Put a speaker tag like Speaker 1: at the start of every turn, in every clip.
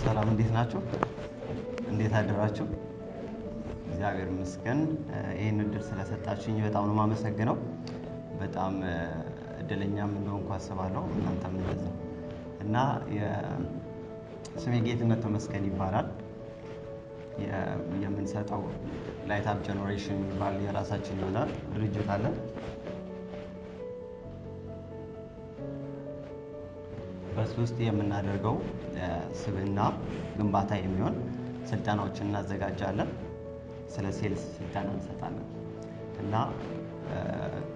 Speaker 1: ሰላም እንዴት ናችሁ? እንዴት አደራችሁ? እግዚአብሔር ይመስገን። ይሄን እድል ስለሰጣችሁኝ በጣም ነው የማመሰግነው። በጣም እድለኛም እንደሆንኩ አስባለሁ። እናንተም እንደዛ እና ስሜ ጌትነት ተመስገን ይባላል። የምንሰጠው ላይት አፕ ጀነሬሽን የሚባል የራሳችን የሆነ ድርጅት አለን። በሱ ውስጥ የምናደርገው ስብዕና ግንባታ የሚሆን ስልጠናዎችን እናዘጋጃለን። ስለ ሴልስ ስልጠና እንሰጣለን እና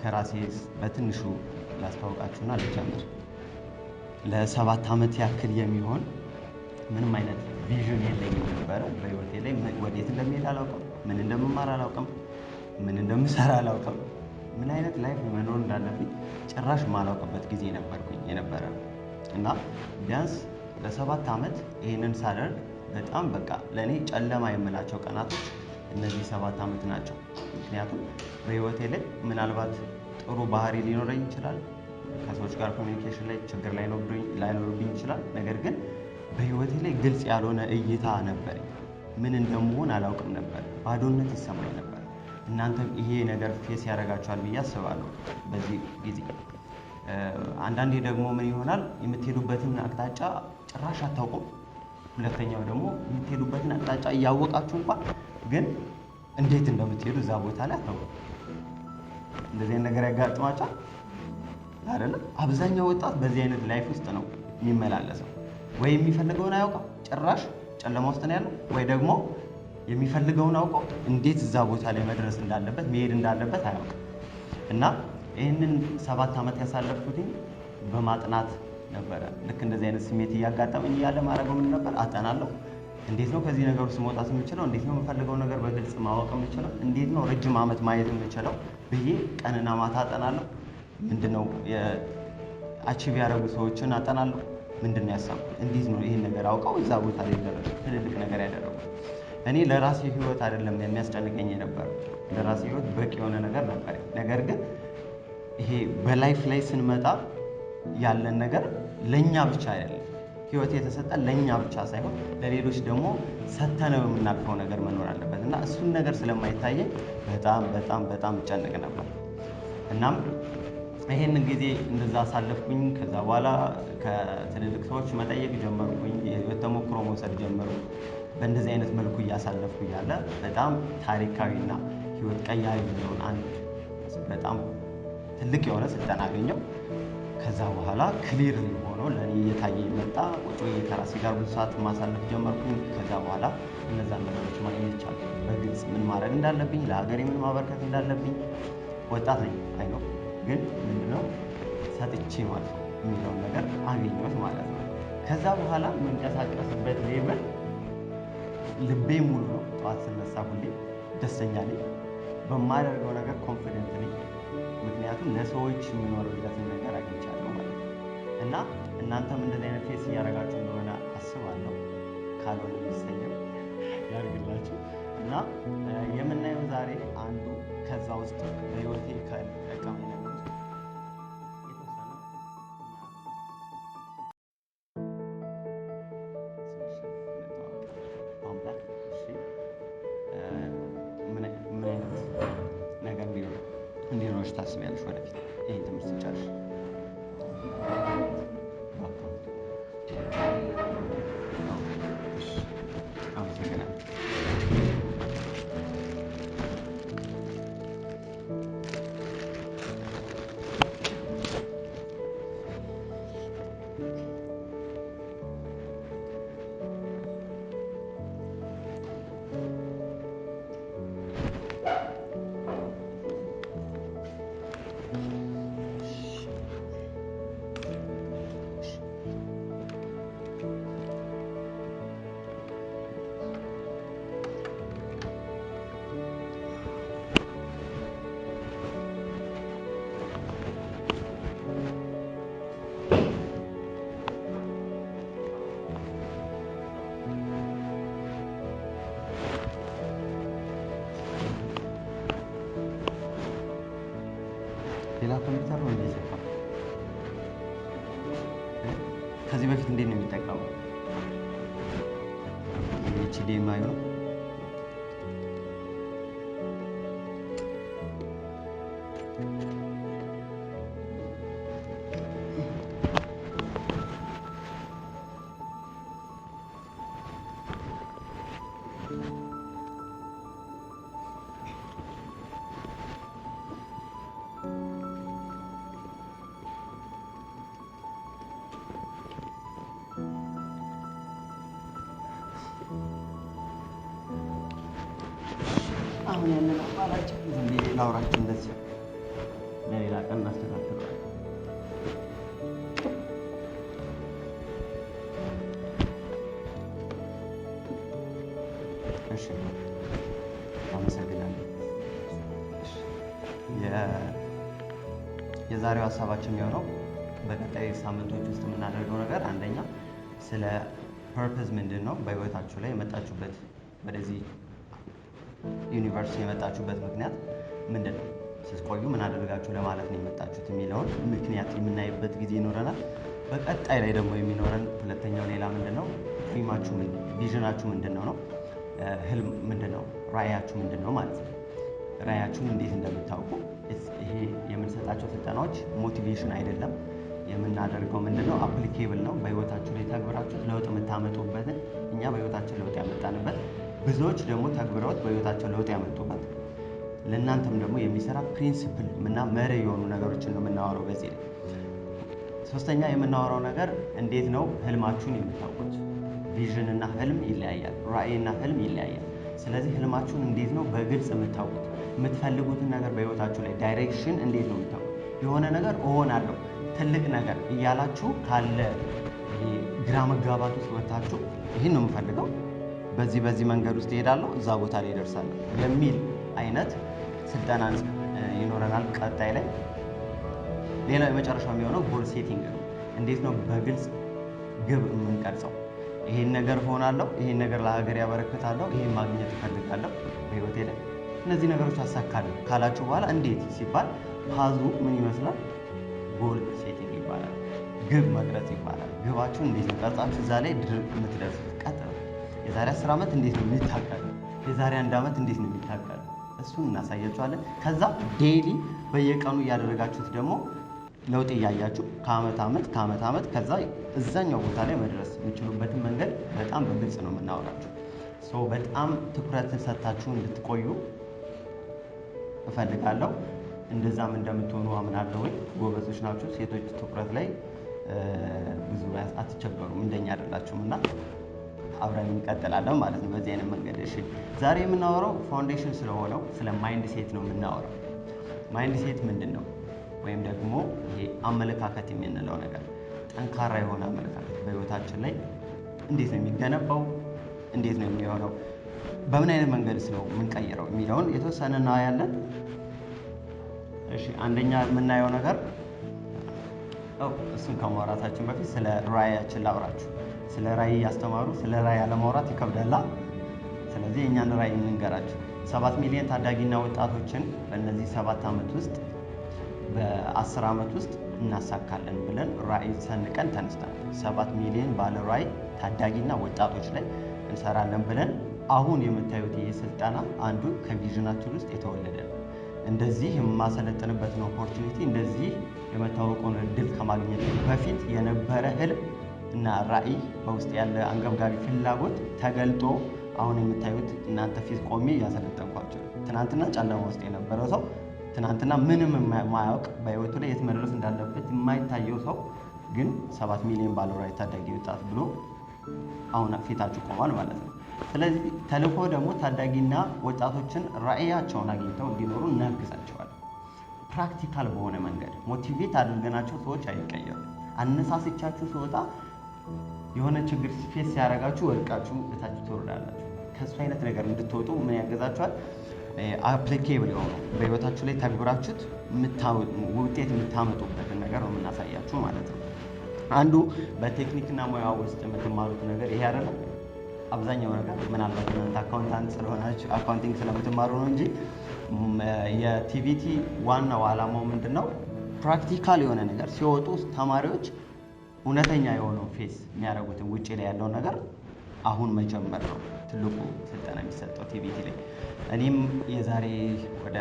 Speaker 1: ከራሴ በትንሹ ላስተዋውቃችሁና ልጀምር። ለ7 ዓመት ያክል የሚሆን ምንም አይነት ቪዥን የለኝም ነበረ በህይወቴ ላይ። ወዴት እንደምሄድ አላውቅም፣ ምን እንደምማር አላውቅም፣ ምን እንደምሰራ አላውቅም፣ ምን አይነት ላይፍ መኖር እንዳለብኝ ጭራሽ ማላውቅበት ጊዜ ነበርኩኝ የነበረ እና ቢያንስ ለ7 ዓመት ይሄንን ሳደርግ በጣም በቃ ለኔ ጨለማ የምላቸው ቀናቶች እነዚህ 7 ዓመት ናቸው። ምክንያቱም በህይወቴ ላይ ምናልባት ጥሩ ባህሪ ሊኖረኝ ይችላል፣ ከሰዎች ጋር ኮሚኒኬሽን ላይ ችግር ላይኖርብኝ ይችላል። ነገር ግን በህይወቴ ላይ ግልጽ ያልሆነ እይታ ነበረኝ። ምን እንደምሆን አላውቅም ነበር፣ ባዶነት ይሰማኝ ነበር። እናንተም ይሄ ነገር ፌስ ያደርጋችኋል ብዬ አስባለሁ በዚህ ጊዜ። አንዳንዴ ደግሞ ምን ይሆናል፣ የምትሄዱበትን አቅጣጫ ጭራሽ አታውቁም። ሁለተኛው ደግሞ የምትሄዱበትን አቅጣጫ እያወቃችሁ እንኳን ግን እንዴት እንደምትሄዱ እዛ ቦታ ላይ አታውቁም። እንደዚህ አይነት ነገር ያጋጥማችኋል አይደለም? አብዛኛው ወጣት በዚህ አይነት ላይፍ ውስጥ ነው የሚመላለሰው። ወይ የሚፈልገውን አያውቅም፣ ጭራሽ ጨለማ ውስጥ ነው ያለው፣ ወይ ደግሞ የሚፈልገውን አውቀው እንዴት እዛ ቦታ ላይ መድረስ እንዳለበት መሄድ እንዳለበት አያውቅም። እና ይህንን 7 ዓመት ያሳለፍኩትኝ በማጥናት ነበረ። ልክ እንደዚህ አይነት ስሜት እያጋጠመኝ እያለ ማድረገው ምን ነበር? አጠናለሁ። እንዴት ነው ከዚህ ነገር ውስጥ መውጣት የምችለው? እንዴት ነው የምፈልገው ነገር በግልጽ ማወቅ የምችለው? እንዴት ነው ረጅም ዓመት ማየት የምችለው ብዬ ቀንና ማታ አጠናለሁ። ምንድነው አቺቭ ያደረጉ ሰዎችን አጠናለሁ። ምንድነው ያሳኩት? እንዴት ነው ይሄን ነገር አውቀው እዛ ቦታ ላይ ደረሱ ትልልቅ ነገር ያደረጉት? እኔ ለራሴ ህይወት አይደለም የሚያስጨንቀኝ የነበረው፣ ለራሴ ህይወት በቂ የሆነ ነገር ነበር። ነገር ግን ይሄ በላይፍ ላይ ስንመጣ ያለን ነገር ለኛ ብቻ አይደለም። ህይወት የተሰጠን ለኛ ብቻ ሳይሆን ለሌሎች ደግሞ ሰተነው የምናልፈው ነገር መኖር አለበት እና እሱን ነገር ስለማይታየኝ በጣም በጣም በጣም እጨነቅ ነበር። እናም ይሄንን ጊዜ እንደዛ አሳለፍኩኝ። ከዛ በኋላ ከትልልቅ ሰዎች መጠየቅ ጀመርኩኝ፣ የህይወት ተሞክሮ መውሰድ ጀመርኩ። በእንደዚህ አይነት መልኩ እያሳለፍኩ እያለ በጣም ታሪካዊና ህይወት ቀያሪ የሆነውን አንድ በጣም ትልቅ የሆነ ስልጠና አገኘው። ከዛ በኋላ ክሊር ሆኖ ለእኔ እየታየኝ መጣ። ቁጭ ብዬ ከራሴ ጋር ብዙ ሰዓት ማሳለፍ ጀመርኩኝ። ከዛ በኋላ እነዛን ነገሮች ማግኘት ቻልኩ። በግልጽ ምን ማድረግ እንዳለብኝ፣ ለሀገሬ ምን ማበርከት እንዳለብኝ። ወጣት ነኝ አይኖ፣ ግን ምንድነው ሰጥቼ ማለት ነው የሚለውን ነገር አገኘሁት ማለት ነው። ከዛ በኋላ የምንቀሳቀስበት ሌቭል ልቤ ሙሉ ነው። ጠዋት ስነሳ ሁሌ ደስተኛ ነኝ። በማደርገው ነገር ኮንፊደንት ነኝ። ምክንያቱም ለሰዎች የምኖርበትን ነገር አግኝቻለሁ ማለት ነው። እና እናንተም እንደዚህ አይነት ፌስ እያደረጋችሁ እንደሆነ አስባለሁ። ካልሆነ የሚሰየው ያድርግላችሁ። እና የምናየው ዛሬ አንዱ ከዛ ውስጥ በህይወቴ ከጠቀመኝ ነገር ውስጥ ምን አይነት ነገር እንዲኖርሽ ታስቢያለሽ ወደፊት ይህን ትምህርት ስጨርሽ? አመሰግናለሁ። ሌላ ኮምፒውተር ነው እንደዚህ። ከዚህ በፊት እንዴት ነው የሚጠቀመው? HDMI ነው። አሁን ያንን አማራጭ ላውራችሁ እንደዚህ ለሌላ ቀን እናስተካክለዋለን። እሺ አመሰግናለሁ። የዛሬው ሀሳባችን የሚሆነው በቀጣይ ሳምንቶች ውስጥ የምናደርገው ነገር አንደኛ ስለ ፐርፐዝ ምንድን ነው፣ በህይወታችሁ ላይ የመጣችሁበት ወደዚህ ዩኒቨርሲቲ የመጣችሁበት ምክንያት ምንድን ነው፣ ስትቆዩ ምን አደረጋችሁ ለማለት ነው የመጣችሁት የሚለውን ምክንያት የምናይበት ጊዜ ይኖረናል። በቀጣይ ላይ ደግሞ የሚኖረን ሁለተኛው ሌላ ምንድን ነው፣ ድሪማችሁ ቪዥናችሁ ምንድን ነው፣ ህልም ምንድን ነው፣ ራእያችሁ ምንድን ነው ማለት ነው። ራእያችሁን እንዴት እንደምታውቁ ይሄ የምንሰጣቸው ስልጠናዎች ሞቲቬሽን አይደለም። የምናደርገው ምንድን ነው፣ አፕሊኬብል ነው። በህይወታችሁ ላይ ተግብራችሁት ለውጥ የምታመጡበትን እኛ በህይወታችን ለውጥ ያመጣንበት ብዙዎች ደግሞ ተግብረውት በህይወታቸው ለውጥ ያመጡበት ለእናንተም ደግሞ የሚሰራ ፕሪንሲፕል እና መሪ የሆኑ ነገሮችን ነው የምናወራው በዚህ ላይ። ሶስተኛ የምናወራው ነገር እንዴት ነው ህልማችሁን የምታውቁት። ቪዥን እና ህልም ይለያያል፣ ራእይ እና ህልም ይለያያል። ስለዚህ ህልማችሁን እንዴት ነው በግልጽ የምታውቁት፣ የምትፈልጉትን ነገር በህይወታችሁ ላይ ዳይሬክሽን እንዴት ነው የምታውቁት። የሆነ ነገር እሆናለሁ ትልቅ ነገር እያላችሁ ካለ ግራ መጋባት ውስጥ ወጥታችሁ ይህን ነው የምፈልገው በዚህ መንገድ ውስጥ እሄዳለሁ እዛ ቦታ ላይ ይደርሳለሁ የሚል አይነት ስልጠና ይኖረናል ቀጣይ ላይ። ሌላው የመጨረሻው የሚሆነው ጎል ሴቲንግ ነው። እንዴት ነው በግልጽ ግብ የምንቀርጸው። ይሄን ነገር ሆናለሁ፣ ይሄን ነገር ለሀገር ያበረክታለሁ፣ ይሄን ማግኘት እፈልጋለሁ በህይወቴ ላይ እነዚህ ነገሮች አሳካለሁ ካላችሁ በኋላ እንዴት ሲባል ፓዙ ምን ይመስላል? ጎል ሴቲንግ ይባላል። ግብ መቅረጽ ይባላል። ግባችሁን እንዴት ነው ቀርጻችሁ እዛ ላይ የምትደርሱት። ቀጥታ የዛሬ 10 ዓመት እንዴት ነው የሚታቀደው፣ የዛሬ 1 ዓመት እንዴት ነው የሚታቀደው፣ እሱን እናሳያችኋለን። ከዛ ዴይሊ በየቀኑ እያደረጋችሁት ደግሞ ለውጥ እያያችሁ ከአመት ዓመት ከዛ እዛኛው ቦታ ላይ መድረስ የምችሉበትን መንገድ በጣም በግልጽ ነው የምናወራችሁ። በጣም ትኩረትን ሰጥታችሁ እንድትቆዩ እፈልጋለሁ። እንደዛም እንደምትሆኑ አምናለሁ። ጎበዞች ናችሁ። ሴቶች ትኩረት ላይ ብዙ አትቸገሩም፣ እንደኛ አይደላችሁም እና አብረን እንቀጥላለን ማለት ነው በዚህ አይነት መንገድ። እሺ ዛሬ የምናወራው ፋውንዴሽን ስለሆነው ስለ ማይንድ ሴት ነው የምናወራው። ማይንድ ሴት ምንድን ነው? ወይም ደግሞ ይሄ አመለካከት የምንለው ነገር ጠንካራ የሆነ አመለካከት በህይወታችን ላይ እንዴት ነው የሚገነባው፣ እንዴት ነው የሚሆነው፣ በምን አይነት መንገድስ ነው የምንቀይረው የሚለውን የተወሰነ እናያለን። እሺ አንደኛ የምናየው ነገር እሱን ከማውራታችን በፊት ስለ ራእያችን ላውራችሁ። ስለ ራእይ ያስተማሩ ስለ ራእይ አለማውራት ይከብዳላ። ስለዚህ የእኛን ራእይ እንንገራችሁ። 7 ሚሊዮን ታዳጊና ወጣቶችን በእነዚህ 7 ዓመት ውስጥ በ10 ዓመት ውስጥ እናሳካለን ብለን ራእይ ሰንቀን ተነስተናል። 7 ሚሊዮን ባለ ራእይ ታዳጊና ወጣቶች ላይ እንሰራለን ብለን አሁን የምታዩት ይህ ስልጠና አንዱ ከቪዥናችን ውስጥ የተወለደ ነው። እንደዚህ የማሰለጥንበትን ኦፖርቹኒቲ እንደዚህ የመታወቁን እድል ከማግኘት በፊት የነበረ ህልም እና ራእይ በውስጥ ያለ አንገብጋቢ ፍላጎት ተገልጦ አሁን የምታዩት እናንተ ፊት ቆሜ ያሰለጠንኳቸው። ትናንትና ጨለማ ውስጥ የነበረው ሰው ትናንትና ምንም የማያውቅ በህይወቱ ላይ የት መድረስ እንዳለበት የማይታየው ሰው ግን 7 ሚሊዮን ባለ ራእይ ታዳጊ ወጣት ብሎ አሁን ፊታችሁ ቆሟል ማለት ነው። ስለዚህ ተልእኮ ደግሞ ታዳጊና ወጣቶችን ራእያቸውን አግኝተው እንዲኖሩ እናግዛቸዋለን። ፕራክቲካል በሆነ መንገድ ሞቲቬት አድርገናቸው ሰዎች አይቀየሩ። አነሳስቻችሁ ስወጣ የሆነ ችግር ፌስ ሲያደርጋችሁ ወድቃችሁ እታችሁ ትወርዳላችሁ። ከሱ አይነት ነገር እንድትወጡ ምን ያገዛችኋል? አፕሊኬብል የሆኑ በህይወታችሁ ላይ ተግብራችሁት ውጤት የምታመጡበትን ነገር ነው የምናሳያችሁ ማለት ነው። አንዱ በቴክኒክና ሙያ ውስጥ የምትማሩት ነገር ይሄ አይደለም። አብዛኛው ነገር ምናልባት እናንተ አካውንታንት ስለሆናችሁ አካውንቲንግ ስለምትማሩ ነው እንጂ የቲቪቲ ዋናው ዓላማው ምንድን ነው? ፕራክቲካል የሆነ ነገር ሲወጡ ተማሪዎች እውነተኛ የሆነው ፌስ የሚያደርጉትን ውጭ ላይ ያለውን ነገር አሁን መጀመር ነው ትልቁ ስልጠና የሚሰጠው ቲቪቲ ላይ። እኔም የዛሬ ወደ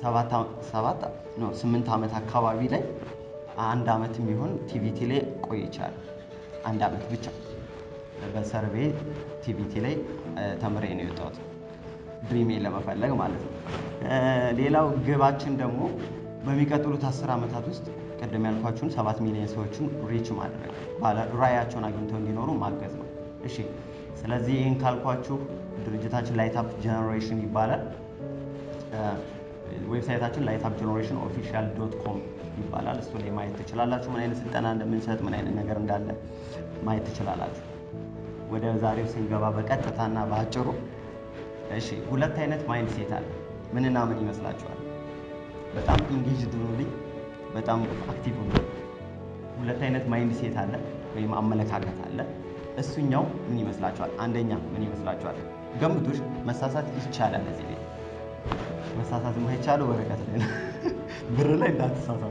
Speaker 1: 8 ዓመት አካባቢ ላይ 1 ዓመት የሚሆን ቲቪቲ ላይ ቆይቻለሁ። 1 ዓመት ብቻ በሰርቬይ ቲቪቲ ላይ ተምሬ ነው የወጣሁት፣ ድሪሜን ለመፈለግ ማለት ነው። ሌላው ግባችን ደግሞ በሚቀጥሉት 10 ዓመታት ውስጥ ቅድም ያልኳችሁን 7 ሚሊዮን ሰዎችን ሪች ማድረግ፣ ራዕያቸውን አግኝተው እንዲኖሩ ማገዝ ነው። እሺ፣ ስለዚህ ይህን ካልኳችሁ ድርጅታችን ላይት አፕ ጀነሬሽን ይባላል። ዌብሳይታችን lightupgenerationofficial.com ይባላል። እሱ ላይ ማየት ትችላላችሁ። ምን አይነት ስልጠና እንደምንሰጥ፣ ምን አይነት ነገር እንዳለ ማየት ትችላላችሁ። ወደ ዛሬው ስንገባ በቀጥታና በአጭሩ፣ እሺ፣ 2 አይነት ማይንድ ሴት አለ። ምንና ምን ይመስላችኋል? በጣም ኢንጌጅድ ሁኑልኝ፣ በጣም አክቲቭ ሁኑ። 2 አይነት ማይንድ ሴት አለ ወይም አመለካከት አለ። እሱኛው ምን ይመስላችኋል? አንደኛ ምን ይመስላችኋል? ገምቱሽ። መሳሳት ይቻላል። እዚህ ላይ መሳሳት የማይቻለው ወረቀት ላይ ነው። ብር ላይ እንዳትሳሳቱ።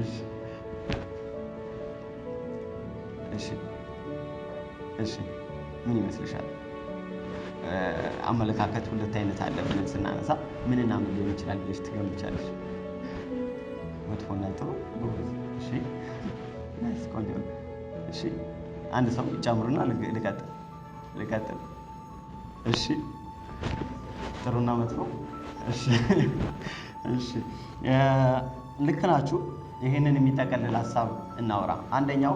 Speaker 1: እሺ እሺ እሺ፣ ምን ይመስልሻል? አመለካከት 2 አይነት አለ ብለን ስናነሳ ምንና ምን ሊሆን ይችላል ብለሽ ትገምቻለሽ? መጥፎና ጥሩ። እሺ፣ ናይስ፣ ቆንጆ ነው። እሺ፣ አንድ ሰው ይጨምሩና ልቀጥል። እሺ፣ ጥሩና መጥፎ። እሺ እሺ፣ ልክ ናችሁ። ይሄንን የሚጠቀልል ሀሳብ እናወራ። አንደኛው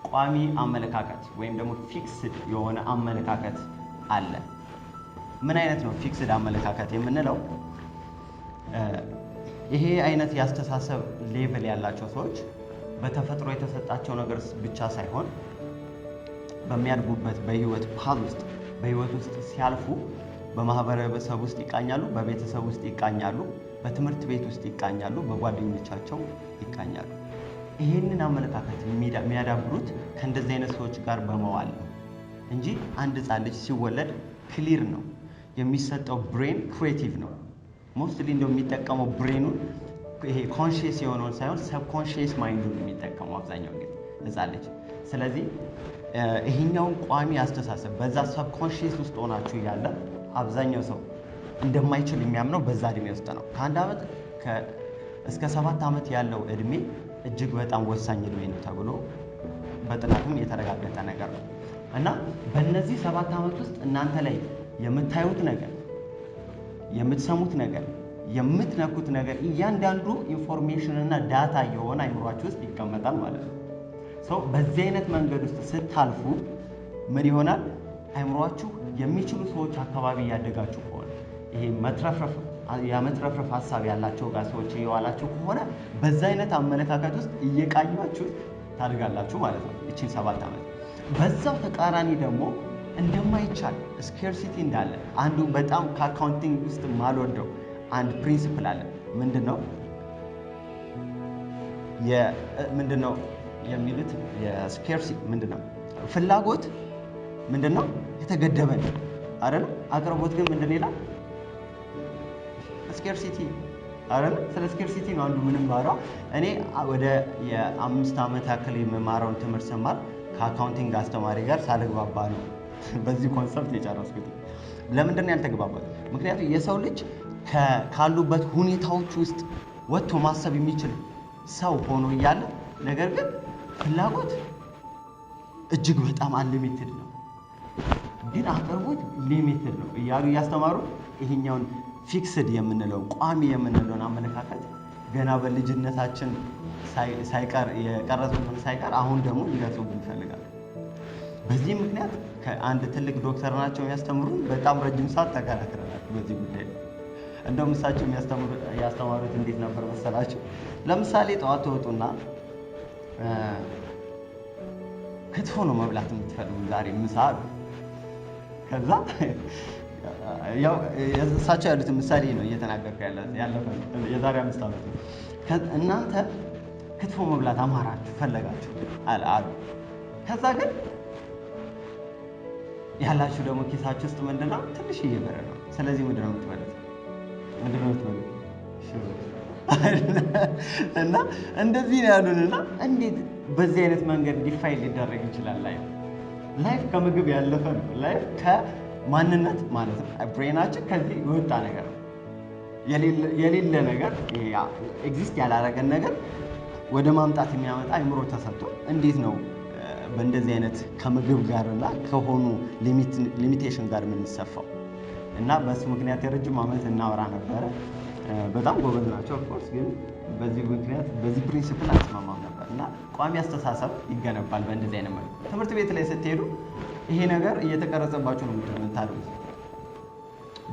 Speaker 1: ቋሚ አመለካከት ወይም ደግሞ ፊክስድ የሆነ አመለካከት አለ። ምን አይነት ነው ፊክስድ አመለካከት የምንለው? ይሄ አይነት የአስተሳሰብ ሌቭል ያላቸው ሰዎች በተፈጥሮ የተሰጣቸው ነገር ብቻ ሳይሆን በሚያድጉበት በህይወት ፓዝ ውስጥ በህይወት ውስጥ ሲያልፉ በማህበረሰብ ውስጥ ይቃኛሉ፣ በቤተሰብ ውስጥ ይቃኛሉ፣ በትምህርት ቤት ውስጥ ይቃኛሉ፣ በጓደኞቻቸው ይቃኛሉ። ይሄንን አመለካከት የሚያዳብሩት ከእንደዚህ አይነት ሰዎች ጋር በመዋል ነው እንጂ አንድ ህፃን ልጅ ሲወለድ ክሊር ነው የሚሰጠው። ብሬን ክሬቲቭ ነው። ሞስትሊ እንደው የሚጠቀመው ብሬኑን ይሄ ኮንሺየስ የሆነውን ሳይሆን ሰብኮንሺየስ ማይንዱን የሚጠቀመው አብዛኛው ጊዜ ህፃን ልጅ። ስለዚህ ይሄኛውን ቋሚ አስተሳሰብ በዛ ሰብኮንሺየስ ውስጥ ሆናችሁ ያለ አብዛኛው ሰው እንደማይችል የሚያምነው በዛ እድሜ ውስጥ ነው። ከ1 ዓመት እስከ 7 ዓመት ያለው እድሜ እጅግ በጣም ወሳኝ እድሜ ነው ተብሎ በጥናትም የተረጋገጠ ነገር ነው እና በእነዚህ 7 ዓመት ውስጥ እናንተ ላይ የምታዩት ነገር፣ የምትሰሙት ነገር፣ የምትነኩት ነገር እያንዳንዱ ኢንፎርሜሽን እና ዳታ የሆነ አይምሯችሁ ውስጥ ይቀመጣል ማለት ነው። ሰው በዚህ አይነት መንገድ ውስጥ ስታልፉ ምን ይሆናል? አይምሯችሁ የሚችሉ ሰዎች አካባቢ እያደጋችሁ ከሆነ ይሄ የመትረፍረፍ ሀሳብ ያላቸው ጋር ሰዎች እየዋላችሁ ከሆነ በዛ አይነት አመለካከት ውስጥ እየቃኛችሁ ታድጋላችሁ ማለት ነው እቺን 7 ዓመት። በዛው ተቃራኒ ደግሞ እንደማይቻል ስኬርሲቲ እንዳለ አንዱ በጣም ከአካውንቲንግ ውስጥ ማልወደው አንድ ፕሪንሲፕል አለ። ምንድነው የሚሉት? የስኬርሲቲ ምንድነው? ፍላጎት ምንድነው? የተገደበ ነው አይደል? አቅርቦት ግን ምንድን ይላል? ስኬርሲቲ አይደል? ስለ ስኬርሲቲ ነው አንዱ ምንም ባራው። እኔ ወደ የ5 ዓመት ያክል የምማረውን ትምህርት ስማር ከአካውንቲንግ አስተማሪ ጋር ሳልግባባ ነው በዚህ ኮንሰፕት የጨረስኩት። ለምንድን ነው ያልተግባባው? ምክንያቱም የሰው ልጅ ካሉበት ሁኔታዎች ውስጥ ወጥቶ ማሰብ የሚችል ሰው ሆኖ እያለ ነገር ግን ፍላጎት እጅግ በጣም አንሊሚትድ ነው፣ ግን አቅርቦት ሊሚትድ ነው እያሉ እያስተማሩ ይሄኛውን ፊክስድ የምንለው ቋሚ የምንለውን አመለካከት ገና በልጅነታችን ሳይቀር የቀረጹትን ሳይቀር አሁን ደግሞ ሊገጹብን ይፈልጋሉ። በዚህ ምክንያት ከአንድ ትልቅ ዶክተር ናቸው የሚያስተምሩን። በጣም ረጅም ሰዓት ተከራክረናል በዚህ ጉዳይ። እንደውም እሳቸው ያስተማሩት እንዴት ነበር መሰላቸው? ለምሳሌ ጠዋት ተወጡና ክትፎ ነው መብላት የምትፈልጉ ዛሬ ምሳ አሉ። ከዛ ያው እሳቸው ያሉትን ምሳሌ ነው እየተናገርኩ ያለፈ የዛሬ 5 ዓመት ነው። እናንተ ክትፎ መብላት አማራችሁ ፈለጋችሁ አሉ። ከዛ ግን ያላችሁ ደግሞ ኪሳችሁ ውስጥ ምንድነው ትንሽዬ ብር ነው። ስለዚህ ምንድነው የምትበሉት? እና እንደዚህ ነው ያሉንና እንዴት በዚህ አይነት መንገድ ዲፋይን ሊደረግ ይችላል? ላይ ላይፍ ከምግብ ያለፈ ነው። ላይፍ ከማንነት ማለት ነው። ብሬናችን ከዚህ የወጣ ነገር ነው። የሌለ ነገር ኤግዚስት ያላረገን ነገር ወደ ማምጣት የሚያመጣ አይምሮ ተሰጥቶ እንዴት ነው በእንደዚህ አይነት ከምግብ ጋርና ከሆኑ ሊሚቴሽን ጋር የምንሰፋው? እና በሱ ምክንያት የረጅም ዓመት እናወራ ነበረ። በጣም ጎበዝ ናቸው ኦፍኮርስ፣ ግን በዚህ ምክንያት በዚህ ፕሪንሲፕል አልተስማማም ነበር። እና ቋሚ አስተሳሰብ ይገነባል በእንደዚህ አይነት መልኩ። ትምህርት ቤት ላይ ስትሄዱ ይሄ ነገር እየተቀረጸባችሁ ነው የምታደርጉት።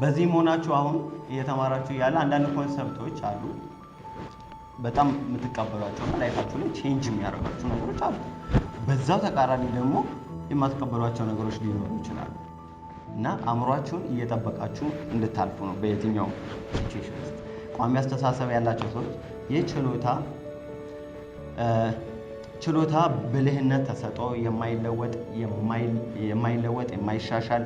Speaker 1: በዚህ መሆናችሁ አሁን እየተማራችሁ ያለ አንዳንድ ኮንሰፕቶች አሉ በጣም የምትቀበሏቸውና ላይፋችሁ ላይ ቼንጅ የሚያደርጓቸው ነገሮች አሉ። በዛው ተቃራኒ ደግሞ የማትቀበሏቸው ነገሮች ሊኖሩ ይችላሉ። እና አእምሯችሁን እየጠበቃችሁ እንድታልፉ ነው በየትኛው ሲቹዌሽን ውስጥ። ቋሚ አስተሳሰብ ያላቸው ሰዎች ችሎታ፣ ብልህነት፣ ተሰጥኦ፣ የማይለወጥ የማይሻሻል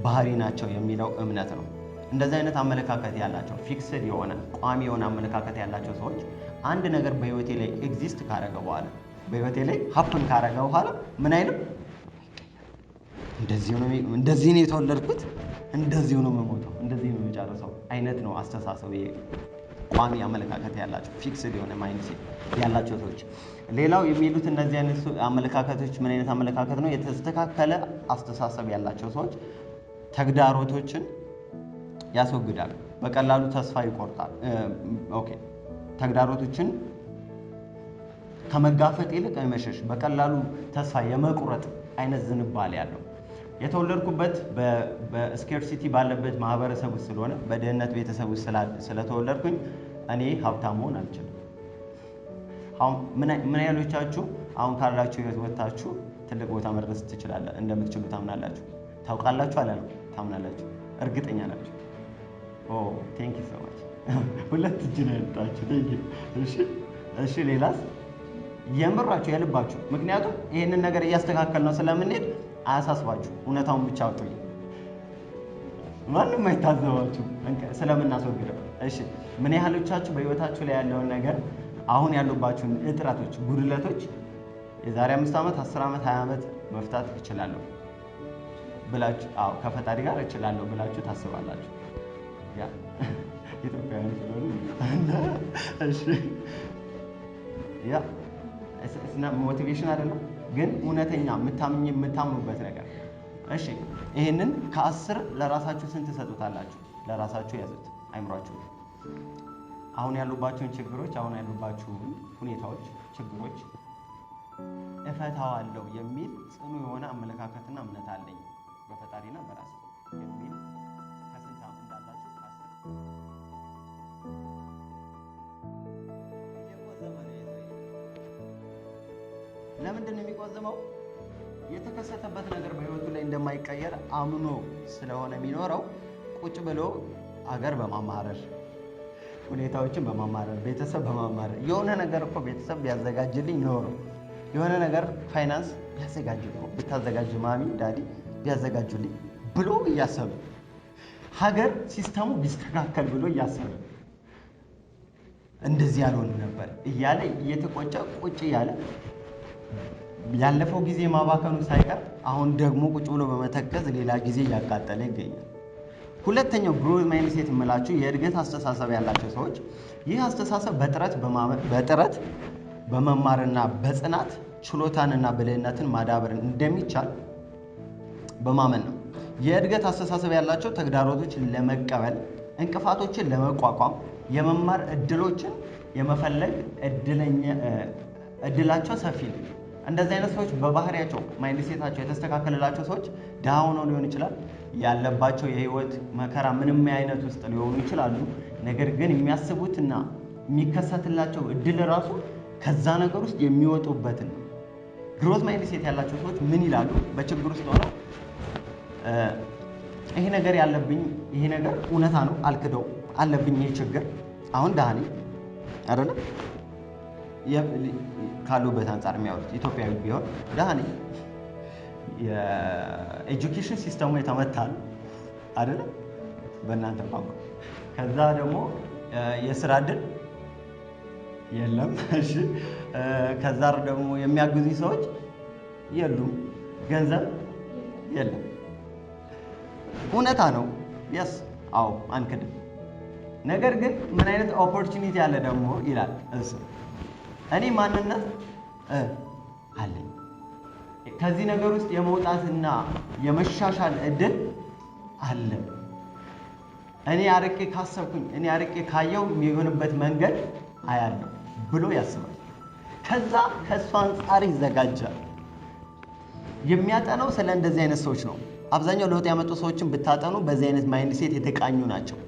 Speaker 1: ባህሪ ናቸው የሚለው እምነት ነው። እንደዚህ አይነት አመለካከት ያላቸው ፊክስድ የሆነ ቋሚ የሆነ አመለካከት ያላቸው ሰዎች አንድ ነገር በህይወቴ ላይ ኤግዚስት ካረገ በኋላ በህይወቴ ላይ ሀፕን ካረገ በኋላ ምን አይልም፣ እንደዚህ ነው የተወለድኩት፣ እንደዚህ ነው የምሞተው፣ እንደዚህ ነው የምጨርሰው አይነት ነው አስተሳሰብ። ቋሚ አመለካከት ያላቸው ፊክስድ የሆነ ማይንድሴት ያላቸው ሰዎች። ሌላው የሚሉት እነዚህ አይነት አመለካከቶች ምን አይነት አመለካከት ነው? የተስተካከለ አስተሳሰብ ያላቸው ሰዎች ተግዳሮቶችን ያስወግዳሉ፣ በቀላሉ ተስፋ ይቆርጣል። ተግዳሮቶችን ከመጋፈጥ ይልቅ የመሸሽ በቀላሉ ተስፋ የመቁረጥ አይነት ዝንባሌ ያለው። የተወለድኩበት በስኬርሲቲ ባለበት ማህበረሰብ ውስጥ ስለሆነ በድህነት ቤተሰብ ውስጥ ስለተወለድኩኝ እኔ ሀብታም መሆን አልችልም። ምን ያህሎቻችሁ አሁን ካላችሁ ህይወት ወጥታችሁ ትልቅ ቦታ መድረስ እንደምትችሉ ታምናላችሁ? ታውቃላችሁ? አላለም? ታምናላችሁ? እርግጠኛ ናችሁ? ቴንክ ዩ ሶ ማች። ሁለት እጅ ነው ያወጣችሁ። ቴንክ ዩ። እሺ ሌላስ? የምራችሁ የልባችሁ። ምክንያቱም ይሄንን ነገር እያስተካከል ነው ስለምንሄድ አያሳስባችሁ። እውነታውን ብቻ አውጡ። ማንም አይታዘባችሁ ስለምናስወግደው። እሺ ምን ያህሎቻችሁ በህይወታችሁ ላይ ያለውን ነገር አሁን ያሉባችሁን እጥረቶች፣ ጉድለቶች የዛሬ 5 ዓመት፣ 10 ዓመት፣ 20 ዓመት መፍታት እችላለሁ ብላችሁ ከፈጣሪ ጋር እችላለሁ ብላችሁ ታስባላችሁ? ያ ኢትዮጵያውያን ስለሆኑ እሺ ያ እና ሞቲቬሽን አይደለም ግን እውነተኛ የምታምኑበት ነገር። እሺ ይሄንን ከ10 ለራሳችሁ ስንት ትሰጡታላችሁ? ለራሳችሁ ያዙት አይምሯችሁ። አሁን ያሉባችሁን ችግሮች፣ አሁን ያሉባችሁን ሁኔታዎች፣ ችግሮች እፈታዋለሁ የሚል ጽኑ የሆነ አመለካከትና እምነት አለኝ በፈጣሪና በራሴ የሚል ከስንት እንዳላችሁ ከ10 ለምንድን ነው የሚቆዘመው? የተከሰተበት ነገር በህይወቱ ላይ እንደማይቀየር አምኖ ስለሆነ የሚኖረው ቁጭ ብሎ አገር በማማረር ሁኔታዎችን በማማረር ቤተሰብ በማማረር የሆነ ነገር እኮ ቤተሰብ ቢያዘጋጅልኝ ኖሮ የሆነ ነገር ፋይናንስ ቢያዘጋጅ እኮ ብታዘጋጅ ማሚ ዳዲ ቢያዘጋጁልኝ ብሎ እያሰበ ሀገር ሲስተሙ ቢስተካከል ብሎ እያሰበ እንደዚህ ያልሆነ ነበር እያለ እየተቆጨ ቁጭ እያለ ያለፈው ጊዜ ማባከኑ ሳይቀር አሁን ደግሞ ቁጭ ብሎ በመተከዝ ሌላ ጊዜ እያቃጠለ ይገኛል። ሁለተኛው ግሮዝ ማይንድሴት የምላችሁ የእድገት አስተሳሰብ ያላቸው ሰዎች ይህ አስተሳሰብ በጥረት በመማርና በጽናት ችሎታንና ብልህነትን ማዳበር እንደሚቻል በማመን ነው። የእድገት አስተሳሰብ ያላቸው ተግዳሮቶችን ለመቀበል፣ እንቅፋቶችን ለመቋቋም፣ የመማር እድሎችን የመፈለግ እድላቸው ሰፊ ነው። እንደዚህ አይነት ሰዎች በባህሪያቸው ማይንድሴታቸው የተስተካከለላቸው ሰዎች ድሃ ሆነው ሊሆን ይችላል። ያለባቸው የህይወት መከራ ምንም አይነት ውስጥ ሊሆኑ ይችላሉ። ነገር ግን የሚያስቡትና የሚከሰትላቸው እድል ራሱ ከዛ ነገር ውስጥ የሚወጡበትን ነው። ግሮዝ ማይንድሴት ያላቸው ሰዎች ምን ይላሉ? በችግር ውስጥ ሆነው ይሄ ነገር ያለብኝ ይሄ ነገር እውነታ ነው፣ አልክደው አለብኝ ይሄ ችግር አሁን ድሃ ነኝ አይደለም ካሉበት አንጻር የሚያወሩት ኢትዮጵያዊ ቢሆን ድሃ ነኝ፣ የኤጁኬሽን ሲስተሙ የተመታ ነው አይደለም በእናንተ ቋንቋ። ከዛ ደግሞ የስራ እድል የለም። እሺ ከዛ ደግሞ የሚያግዙኝ ሰዎች የሉም። ገንዘብ የለም። እውነታ ነው። የስ አዎ አንክድም። ነገር ግን ምን አይነት ኦፖርቹኒቲ አለ ደግሞ ይላል እሱ። እኔ ማንነት አለኝ። ከዚህ ነገር ውስጥ የመውጣትና የመሻሻል እድል አለ። እኔ አርቄ ካሰብኩኝ፣ እኔ አርቄ ካየው የሚሆንበት መንገድ አያለሁ ብሎ ያስባል። ከዛ ከእሱ አንጻር ይዘጋጃል። የሚያጠናው ስለ እንደዚህ አይነት ሰዎች ነው። አብዛኛው ለውጥ ያመጡ ሰዎችን ብታጠኑ በዚህ አይነት ማይንድ ሴት የተቃኙ ናቸው።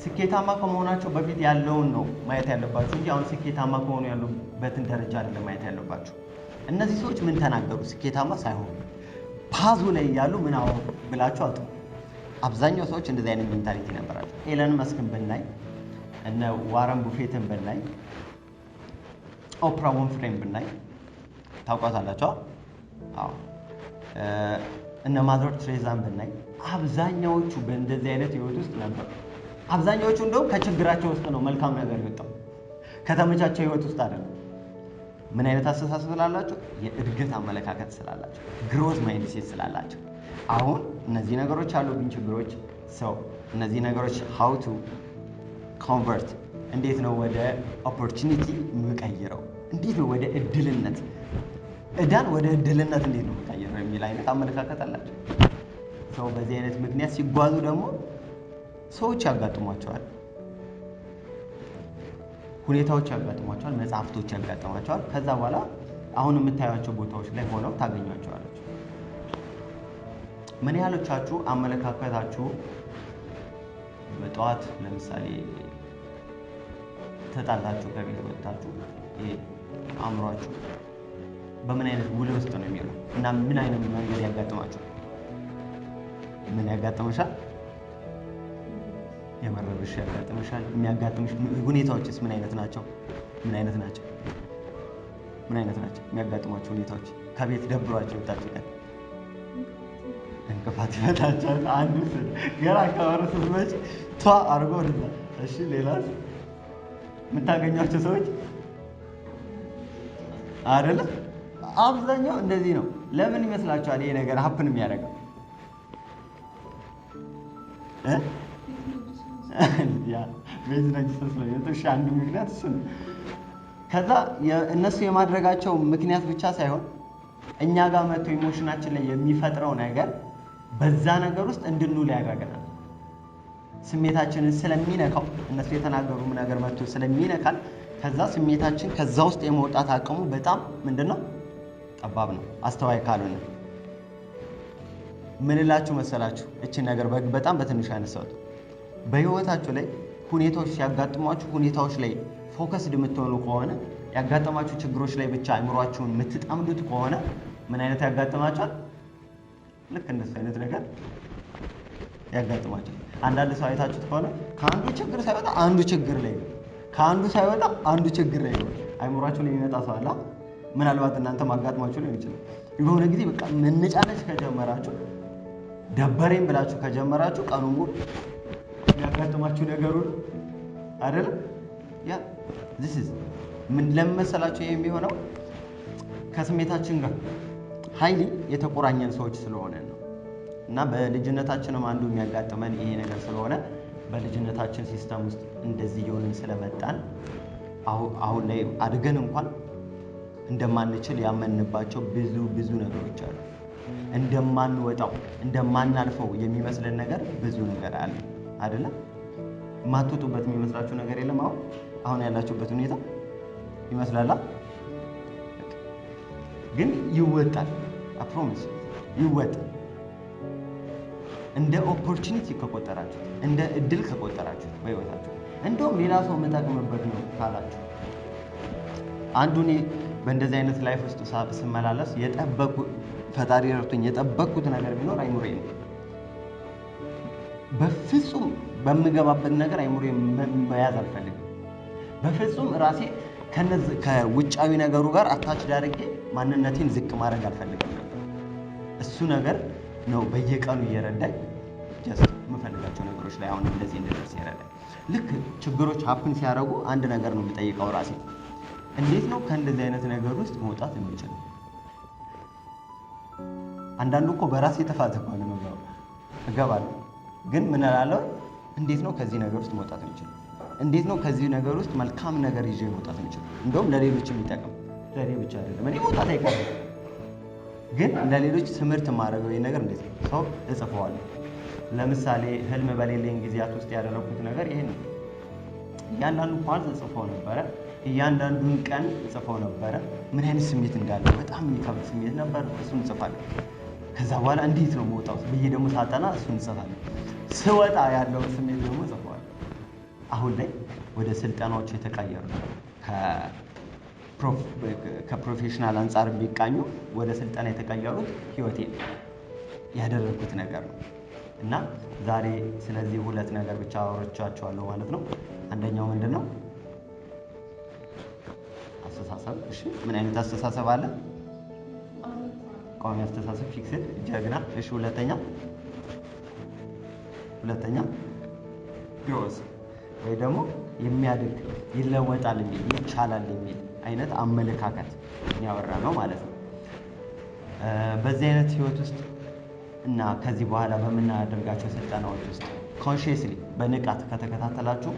Speaker 1: ስኬታማ ከመሆናቸው በፊት ያለውን ነው ማየት ያለባችሁ እንጂ አሁን ስኬታማ ከሆኑ ያሉበትን ደረጃ አይደለም ማየት ያለባችሁ። እነዚህ ሰዎች ምን ተናገሩ ስኬታማ ሳይሆኑ ፓዙ ላይ ያሉ ምን አወሩ ብላችሁ አጡ። አብዛኛው ሰዎች እንደዚህ አይነት ሜንታሊቲ ነበራቸው። ኤለን መስክን ብናይ፣ እነ ዋረን ቡፌትን ብናይ፣ ኦፕራ ዊንፍሬን ብናይ ታውቋታላችሁ? አዎ። እነ ማዘር ትሬዛን ብናይ አብዛኛዎቹ በእንደዚህ አይነት ህይወት ውስጥ ነበሩ። አብዛኛዎቹ እንደውም ከችግራቸው ውስጥ ነው መልካም ነገር የወጣው፣ ከተመቻቸው ህይወት ውስጥ አይደለም። ምን አይነት አስተሳሰብ ስላላቸው? የእድገት አመለካከት ስላላቸው፣ ግሮዝ ማይንድ ሴት ስላላቸው። አሁን እነዚህ ነገሮች አሉብኝ ችግሮች፣ ሰው እነዚህ ነገሮች ሃው ቱ ኮንቨርት፣ እንዴት ነው ወደ ኦፖርቹኒቲ የምቀይረው፣ እንዴት ነው ወደ እድልነት፣ እዳን ወደ እድልነት እንዴት ነው የምቀይረው የሚል አይነት አመለካከት አላቸው። ሰው በዚህ አይነት ምክንያት ሲጓዙ ደግሞ ሰዎች ያጋጥሟቸዋል፣ ሁኔታዎች ያጋጥሟቸዋል፣ መጽሐፍቶች ያጋጥሟቸዋል። ከዛ በኋላ አሁን የምታዩቸው ቦታዎች ላይ ሆነው ታገኟቸዋለች። ምን ያህሎቻችሁ አመለካከታችሁ በጠዋት ለምሳሌ ተጣላችሁ ከቤት ወጣችሁ አእምሯችሁ በምን አይነት ውል ውስጥ ነው የሚለው እና ምን አይነት መንገድ ያጋጥማችሁ? ምን ያጋጥምሻል? የመረብሽ ያጋጥምሻል? የሚያጋጥምሽ ሁኔታዎችስ ምን አይነት ናቸው? ምን አይነት ናቸው? ምን አይነት ናቸው የሚያጋጥሟቸው ሁኔታዎች? ከቤት ደብሯቸው ወጣችሁ ቀን እንቅፋት ይመታቻል። አንዱ ገና አካባቢ ስትመጪ ቷ አድርጎ ወደዛ። እሺ ሌላስ የምታገኟቸው ሰዎች አይደለ? አብዛኛው እንደዚህ ነው። ለምን ይመስላችኋል ይሄ ነገር ሀፕን የሚያደርገው? ቤት ነጅስ ስለሚመጣ አንዱ ምክንያት እሱ ነው። ከዛ እነሱ የማድረጋቸው ምክንያት ብቻ ሳይሆን እኛ ጋር መጥቶ ኢሞሽናችን ላይ የሚፈጥረው ነገር በዛ ነገር ውስጥ እንድንውል ያደርገናል። ስሜታችንን ስለሚነካው እነሱ የተናገሩ ነገር መጥቶ ስለሚነካል ከዛ ስሜታችን ከዛ ውስጥ የመውጣት አቅሙ በጣም ምንድነው ጠባብ ነው። አስተዋይ ካልሆነ ምን እላችሁ መሰላችሁ? እቺ ነገር በጣም በትንሹ ያነሳሁት በህይወታችሁ ላይ ሁኔታዎች ሲያጋጥሟችሁ ሁኔታዎች ላይ ፎከስድ የምትሆኑ ከሆነ ያጋጠማችሁ ችግሮች ላይ ብቻ አእምሯችሁን የምትጠምዱት ከሆነ ምን አይነት ያጋጥማችኋል? ልክ እንደሱ አይነት ነገር ያጋጥማችኋል። አንዳንድ ሰው አይታችሁት ከሆነ ከአንዱ ችግር ሳይወጣ አንዱ ችግር ላይ ነው፣ ከአንዱ ሳይወጣ አንዱ ችግር ላይ ነው። አእምሯችሁ ላይ የሚመጣ ሰው አለ። ምናልባት እናንተ ማጋጥማችሁ ሊሆን ይችላል። የሆነ ጊዜ በቃ መነጫነጭ ከጀመራችሁ ደበረኝ ብላችሁ ከጀመራችሁ ቀኑን ሙሉ የሚያጋጥማችሁ ነገሩ አይደለም። ያ this is ምን ለመሰላችሁ የሚሆነው ከስሜታችን ጋር ኃይሊ የተቆራኘን ሰዎች ስለሆነ ነው። እና በልጅነታችንም አንዱ የሚያጋጥመን ይሄ ነገር ስለሆነ በልጅነታችን ሲስተም ውስጥ እንደዚህ የሆነን ስለመጣን አሁን ላይ አድገን እንኳን እንደማንችል ያመንባቸው ብዙ ነገሮች አሉ። እንደማንወጣው እንደማናልፈው የሚመስለን ነገር ብዙ ነገር አለ አይደለ? ማትወጡበት የሚመስላችሁ ነገር የለም? አሁን ያላችሁበት ሁኔታ ይመስላል ግን ይወጣል። አፕሮሚስ ይወጣል። እንደ ኦፖርቹኒቲ ከቆጠራችሁ፣ እንደ እድል ከቆጠራችሁ በህይወታችሁ እንደውም ሌላ ሰው መጠቀምበት ነው ካላችሁ አንዱ እኔ በእንደዚህ አይነት ላይፍ ውስጥ ስመላለስ ፈጣሪ ረድቶኝ የጠበቅኩት ነገር ቢኖር አይምሮዬ ነው። በፍጹም በምገባበት ነገር አይምሮዬ መያዝ አልፈልግም። በፍጹም ራሴ ከውጫዊ ነገሩ ጋር አታች ዳርጌ ማንነቴን ዝቅ ማድረግ አልፈልግም ነበር። እሱ ነገር ነው በየቀኑ እየረዳኝ ጀስት የምፈልጋቸው ነገሮች ላይ አሁን እንደዚህ እንድደርስ ይረዳኝ። ልክ ችግሮች ሀፕን ሲያደርጉ አንድ ነገር ነው የምጠይቀው ራሴ፣ እንዴት ነው ከእንደዚህ አይነት ነገር ውስጥ መውጣት የምችለው? አንዳንዱ እኮ በራሴ ጥፋት እኮ ነው እገባለሁ፣ ግን ምን እላለሁ? እንዴት ነው ከዚህ ነገር ውስጥ መውጣት የምችለው? እንዴት ነው ከዚህ ነገር ውስጥ መልካም ነገር ይዤ መውጣት የምችለው? እንደውም ለሌሎች የሚጠቅም ለእኔ ብቻ አይደለም። እኔ መውጣት አይቀርም፣ ግን ለሌሎች ትምህርት የማደርገው ይህ ነገር እንዴት ነው ሰው እጽፈዋለሁ። ለምሳሌ ህልም በሌለኝ ጊዜያት ውስጥ ያደረኩት ነገር ይሄን ነው። እያንዳንዱ ፓርት እጽፈው ነበረ። እያንዳንዱን ቀን እጽፈው ነበረ። ምን አይነት ስሜት እንዳለው በጣም የሚከብድ ስሜት ነበር፣ እሱን እጽፋለሁ። ከዛ በኋላ እንዴት ነው መውጣው ብዬ ደግሞ ሳጠና እሱን እጽፋለሁ። ስወጣ ያለውን ስሜት ደግሞ እጽፈዋለሁ። አሁን ላይ ወደ ስልጠናዎች የተቀየሩ ከፕሮፌሽናል አንጻር ቢቃኙ ወደ ስልጠና የተቀየሩት ህይወቴ ያደረኩት ነገር ነው እና ዛሬ ስለዚህ ሁለት ነገር ብቻ አወራቻችኋለሁ ማለት ነው። አንደኛው ምንድን ነው? አስተሳሰብ። እሺ፣ ምን አይነት አስተሳሰብ አለ? ቋሚ አስተሳሰብ፣ ፊክስድ፣ ጀግና። እሺ፣ ሁለተኛ ግሮዝ ወይ ደግሞ የሚያድግ ይለወጣል የሚል ይቻላል የሚል አይነት አመለካከት ያወራ ነው ማለት ነው። በዚህ አይነት ህይወት ውስጥ እና ከዚህ በኋላ በምናደርጋቸው ስልጠናዎች ውስጥ ኮንሺየስሊ በንቃት ከተከታተላችሁ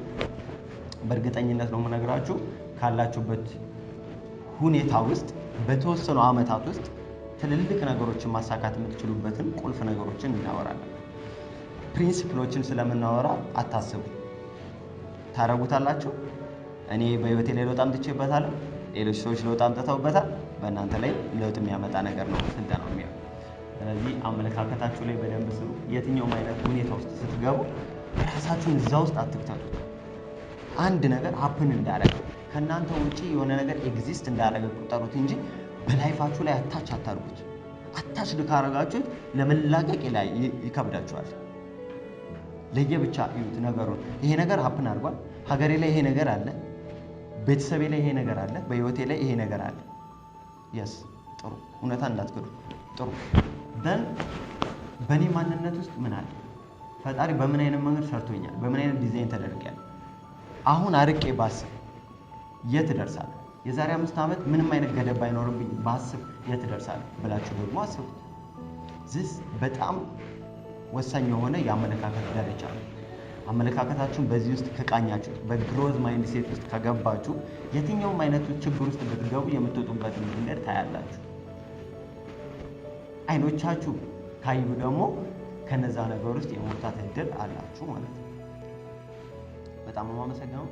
Speaker 1: በእርግጠኝነት ነው የምነግራችሁ ካላችሁበት ሁኔታ ውስጥ በተወሰኑ ዓመታት ውስጥ ትልልቅ ነገሮችን ማሳካት የምትችሉበትን ቁልፍ ነገሮችን እናወራለን። ፕሪንሲፕሎችን ስለምናወራ አታስቡ፣ ታረጉታላችሁ። እኔ በህይወቴ ላይ ለውጥ አምጥቼበታለሁ፣ ሌሎች ሰዎች ለውጥ አምጥተውበታል። በእናንተ ላይ ለውጥ የሚያመጣ ነገር ነው ስልጠናው የሚሆነው። ስለዚህ አመለካከታችሁ ላይ በደንብ ስሩ። የትኛውም አይነት ሁኔታ ውስጥ ስትገቡ ራሳችሁን እዛ ውስጥ አትክተቱ። አንድ ነገር ሀፕን እንዳደረገ ከእናንተ ውጪ የሆነ ነገር ኤግዚስት እንዳደረገ ቁጠሩት እንጂ በላይፋችሁ ላይ አታች አታርጉት። አታች ካረጋችሁት ለመላቀቅ ላይ ይከብዳችኋል። ለየብቻ እዩት ነገሩን። ይሄ ነገር ሀፕን አድርጓል፣ ሀገሬ ላይ ይሄ ነገር አለ፣ ቤተሰቤ ላይ ይሄ ነገር አለ፣ በህይወቴ ላይ ይሄ ነገር አለ። የስ ጥሩ፣ እውነታ እንዳትክዱ። ጥሩ ደን በእኔ ማንነት ውስጥ ምን አለ? ፈጣሪ በምን አይነት መንገድ ሰርቶኛል? በምን አይነት ዲዛይን ተደርጌያለሁ? አሁን አርቄ ባስብ የት እደርሳለሁ? የዛሬ 5 ዓመት ምንም አይነት ገደብ ባይኖርብኝ ባስብ የት እደርሳለሁ ብላችሁ ደግሞ አስቡት። ዚስ በጣም ወሳኝ የሆነ የአመለካከት ደረጃ ነው። አመለካከታችሁን በዚህ ውስጥ ከቃኛችሁ፣ በግሮዝ ማይንድ ሴት ውስጥ ከገባችሁ የትኛውም አይነቱ ችግር ውስጥ ብትገቡ የምትወጡበትን መንገድ ታያላችሁ። አይኖቻችሁ ካዩ ደግሞ ከነዛ ነገር ውስጥ የመውጣት እድል አላችሁ ማለት ነው። በጣም የማመሰግነው